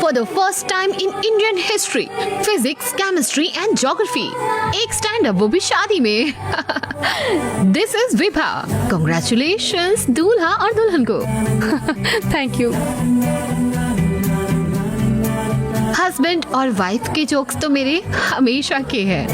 For the first time in Indian history, physics, chemistry and geography. एक stand up वो भी शादी में. This is Vibha. Congratulations दूल्हा और दुल्हन को. Thank you. हस्बैंड और वाइफ के जोक्स तो मेरे हमेशा के हैं.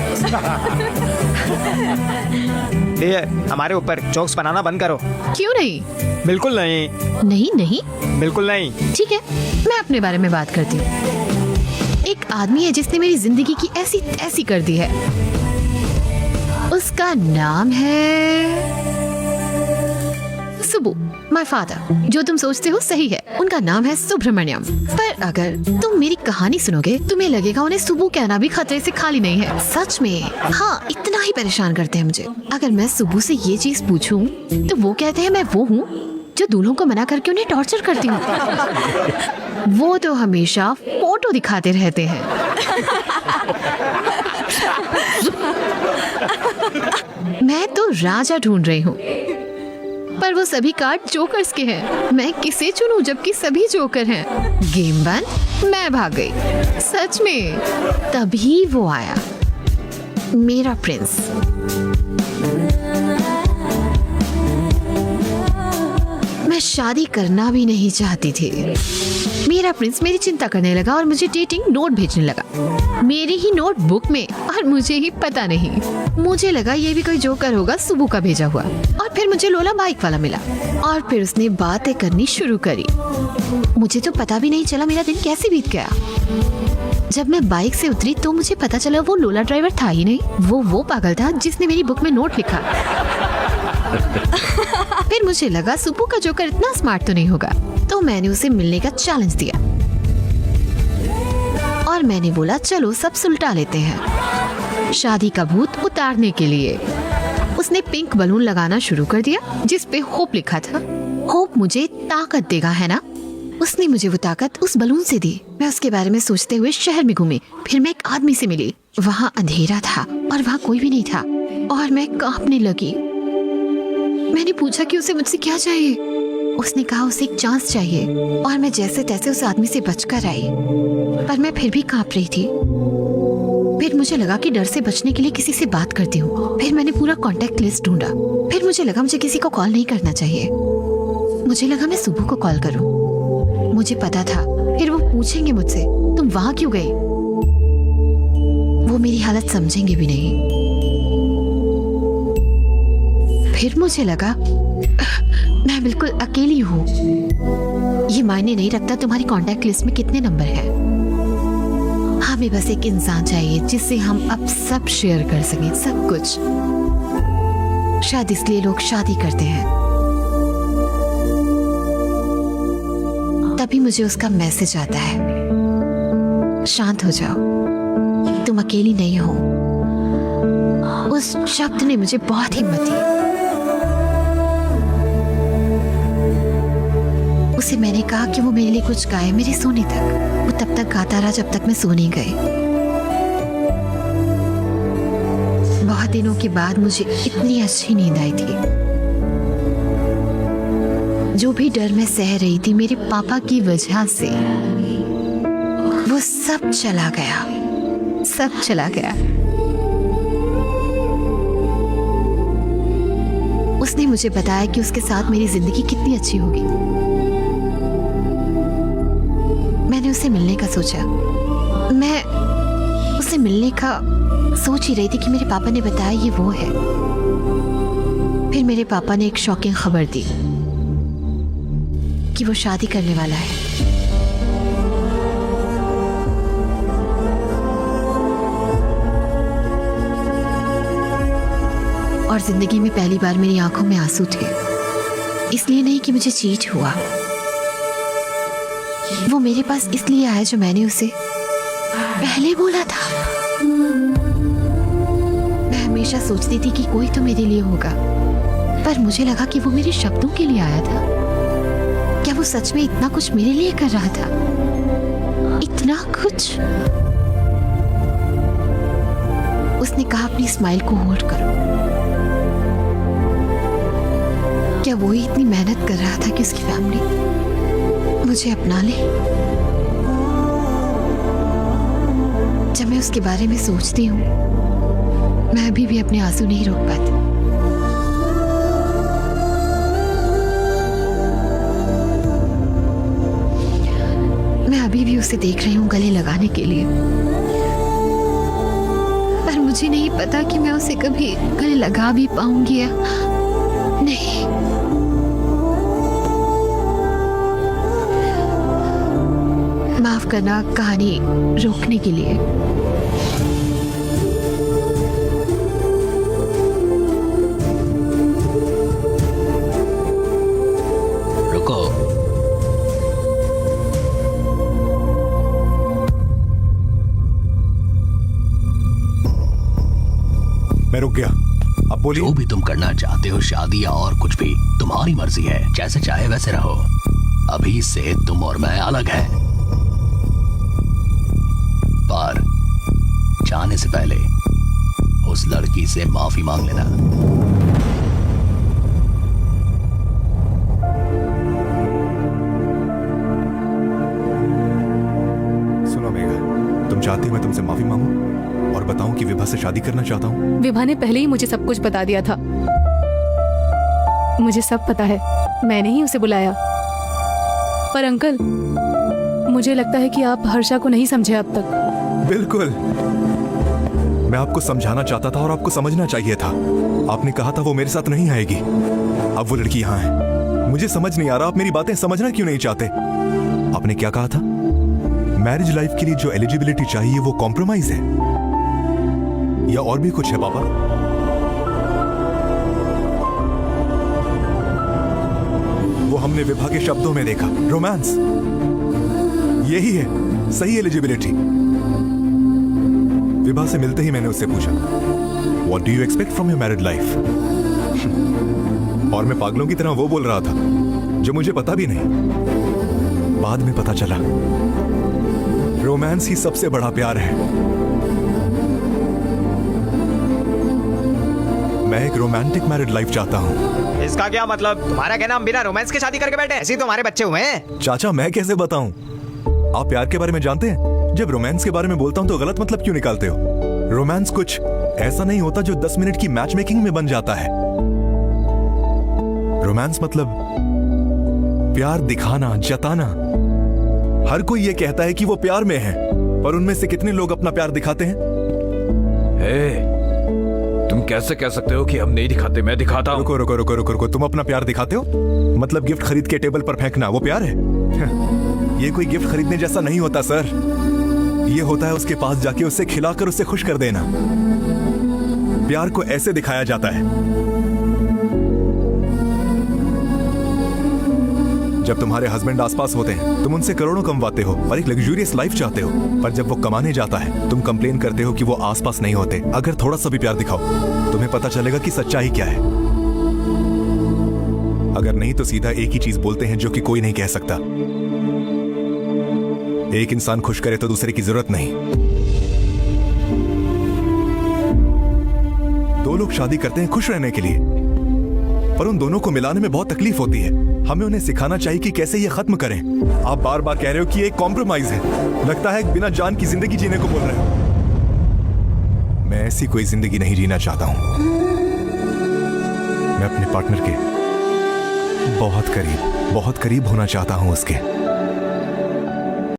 ये हमारे ऊपर जोक्स बनाना बंद करो. क्यों नहीं? बिल्कुल नहीं. नहीं नहीं बिल्कुल नहीं. ठीक है, मैं अपने बारे में बात करती हूँ. एक आदमी है जिसने मेरी जिंदगी की ऐसी ऐसी कर दी है. उसका नाम है सुबू. My father. जो तुम सोचते हो सही है, उनका नाम है सुब्रमण्यम. पर अगर तुम मेरी कहानी सुनोगे तुम्हें लगेगा उन्हें सुबू कहना भी खतरे से खाली नहीं है. सच में. हाँ, इतना ही परेशान करते हैं मुझे. अगर मैं सुबू से ये चीज पूछूं तो वो कहते हैं मैं वो हूँ जो दूल्हों को मना करके उन्हें टॉर्चर करती हूँ. वो तो हमेशा फोटो दिखाते रहते हैं. मैं तो राजा ढूंढ रही हूँ, पर वो सभी कार्ड जोकर्स के हैं. मैं किसे चुनूं जबकि सभी जोकर हैं. गेम बंद. मैं भाग गई. सच में. तभी वो आया, मेरा प्रिंस. मैं शादी करना भी नहीं चाहती थी. मेरा प्रिंस मेरी चिंता करने लगा और मुझे डेटिंग नोट भेजने लगा, मेरी ही नोटबुक में, और मुझे ही पता नहीं. मुझे लगा ये भी कोई जोकर होगा सुबू का भेजा हुआ. और फिर मुझे लोला बाइक वाला मिला और फिर उसने बातें करनी शुरू करी. मुझे तो पता भी नहीं चला मेरा दिन कैसे बीत गया. जब मैं बाइक से उतरी तो मुझे पता चला वो लोला ड्राइवर था ही नहीं. वो पागल था जिसने मेरी बुक में नोट लिखा. फिर मुझे लगा सुबू का जोकर इतना स्मार्ट तो नहीं होगा, तो मैंने उसे मिलने का चैलेंज दिया और मैंने बोला चलो सब सुलटा लेते हैं शादी का भूत उतारने के लिए. उसने पिंक बलून लगाना शुरू कर दिया जिस पे होप लिखा था. होप मुझे ताकत देगा, है ना? उसने मुझे वो ताकत उस बलून से दी. मैं उसके बारे में सोचते हुए शहर में घूमी. फिर मैं एक आदमी से मिली. वहाँ अंधेरा था और वहाँ कोई भी नहीं था और मैं कांपने लगी. मैंने पूछा कि उसे मुझसे क्या चाहिए. उसने कहा उसे एक चांस चाहिए और मैं जैसे तैसे उस आदमी से बचकर आई, पर मैं फिर भी कांप रही थी. फिर मुझे लगा कि डर से बचने के लिए किसी से बात करती हूँ. फिर मैंने पूरा कांटेक्ट लिस्ट ढूंढा. फिर मुझे लगा मुझे किसी को कॉल नहीं करना चाहिए. मुझे लगा मैं सुबह को कॉल करूँ. मुझे पता था फिर वो पूछेंगे मुझसे तुम वहां क्यों गई. वो मेरी हालत समझेंगे भी नहीं. फिर मुझे लगा मैं बिल्कुल अकेली हूँ. ये मायने नहीं रखता तुम्हारी कांटेक्ट लिस्ट में कितने नंबर हैं. हमें बस एक इंसान चाहिए जिससे हम अब सब शेयर कर सकें, सब कुछ. शायद इसलिए लोग शादी करते हैं. तभी मुझे उसका मैसेज आता है, शांत हो जाओ, तुम अकेली नहीं हो. उस शब्द ने मुझे बहुत हिम्मत दी. उसे मैंने कहा कि वो मेरे लिए कुछ गाए मेरे सोने तक. वो तब तक गाता रहा जब तक मैं सो नहीं गई. बहुत दिनों के बाद मुझे इतनी अच्छी नींद आई थी. जो भी डर मैं सह रही थी मेरे पापा की वजह से, वो सब चला गया. सब चला गया. उसने मुझे बताया कि उसके साथ मेरी जिंदगी कितनी अच्छी होगी. मैंने उसे मिलने का सोचा. मैं उसे मिलने का सोच ही रही थी कि मेरे पापा ने बताया ये वो है. फिर मेरे पापा ने एक शॉकिंग खबर दी कि वो शादी करने वाला है. और जिंदगी में पहली बार मेरी आंखों में आंसू थे. इसलिए नहीं कि मुझे चीट हुआ. वो मेरे पास इसलिए आया जो मैंने उसे पहले बोला था. मैं हमेशा सोचती थी कि कोई तो मेरे लिए होगा, पर मुझे लगा कि वो मेरे शब्दों के लिए आया था. क्या वो सच में इतना कुछ मेरे लिए कर रहा था? इतना कुछ? उसने कहा अपनी स्माइल को होल्ड करो. क्या वो ही इतनी मेहनत कर रहा था कि उसकी फैमिली मुझे अपना ले? जब मैं उसके बारे में सोचती हूँ मैं अभी भी अपने आंसू नहीं रोक पाती। मैं अभी भी उसे देख रही हूँ गले लगाने के लिए, पर मुझे नहीं पता कि मैं उसे कभी गले लगा भी पाऊंगी या नहीं। माफ करना कहानी रोकने के लिए। रुको। मैं रुक गया, अब बोलिए। जो भी तुम करना चाहते हो, शादी या और कुछ भी, तुम्हारी मर्जी है। जैसे चाहे वैसे रहो। अभी से तुम और मैं अलग हैं। पर जाने से पहले उस लड़की से माफी मांग लेना। सुनो मेघा, तुम चाहती हो मैं तुमसे माफी मांगूं और बताऊं कि विभा से शादी करना चाहता हूं? विभा ने पहले ही मुझे सब कुछ बता दिया था। मुझे सब पता है, मैंने ही उसे बुलाया। पर अंकल, मुझे लगता है कि आप हर्षा को नहीं समझे अब तक। बिल्कुल, मैं आपको समझाना चाहता था और आपको समझना चाहिए था। आपने कहा था वो मेरे साथ नहीं आएगी, अब वो लड़की यहाँ है। मुझे समझ नहीं आ रहा आप मेरी बातें समझना क्यों नहीं चाहते। आपने क्या कहा था? मैरिज लाइफ के लिए जो एलिजिबिलिटी चाहिए वो कॉम्प्रोमाइज है या और भी कुछ है पापा? वो हमने विभा के शब्दों में देखा, रोमांस। यही है सही एलिजिबिलिटी। विभा से मिलते ही मैंने उससे पूछा, What do you expect from your married life? और मैं पागलों की तरह वो बोल रहा था जो मुझे पता भी नहीं। बाद में पता चला रोमांस ही सबसे बड़ा प्यार है। मैं एक रोमांटिक मैरिड लाइफ चाहता हूँ। इसका क्या मतलब? तुम्हारा कहना हम बिना रोमांस के शादी करके बैठे? ऐसे ही तो हमारे बच्चे हुए हैं। चाचा मैं कैसे बताऊं? आप प्यार के बारे में जानते हैं? जब रोमांस के बारे में बोलता हूं तो गलत मतलब क्यों निकालते हो? रोमांस कुछ ऐसा नहीं होता जो 10 मिनट की मैच मेकिंग में बन जाता है। रोमांस मतलब प्यार दिखाना, जताना। हर कोई ये कहता है कि वो प्यार में है, पर उनमें से कितने लोग अपना प्यार दिखाते हैं? तुम कैसे कह सकते हो कि हम नहीं दिखाते? मैं दिखाता हूँ। रुको रुको रुको रुको रुको, तुम अपना प्यार दिखाते हो? मतलब गिफ्ट खरीद के टेबल पर फेंकना वो प्यार है? ये कोई गिफ्ट खरीदने जैसा नहीं होता सर। ये होता है उसके पास जाके उसे खिलाकर उसे खुश कर देना। प्यार को ऐसे दिखाया जाता है। जब तुम्हारे हस्बैंड आसपास होते हैं तुम उनसे करोड़ों कमवाते हो और एक लग्जूरियस लाइफ चाहते हो, पर जब वो कमाने जाता है तुम कंप्लेन करते हो कि वो आसपास नहीं होते। अगर थोड़ा सा भी प्यार दिखाओ तुम्हें पता चलेगा कि सच्चाई क्या है। अगर नहीं तो सीधा एक ही चीज बोलते हैं जो कि कोई नहीं कह सकता, एक इंसान खुश करे तो दूसरे की जरूरत नहीं। दो लोग शादी करते हैं खुश रहने के लिए, पर उन दोनों को मिलाने में बहुत तकलीफ होती है। हमें उन्हें सिखाना चाहिए कि कैसे ये खत्म करें। आप बार बार कह रहे हो कि ये एक कॉम्प्रोमाइज है। लगता है बिना जान की जिंदगी जीने को बोल रहे हो। मैं ऐसी कोई जिंदगी नहीं जीना चाहता हूं। मैं अपने पार्टनर के बहुत करीब होना चाहता हूं उसके।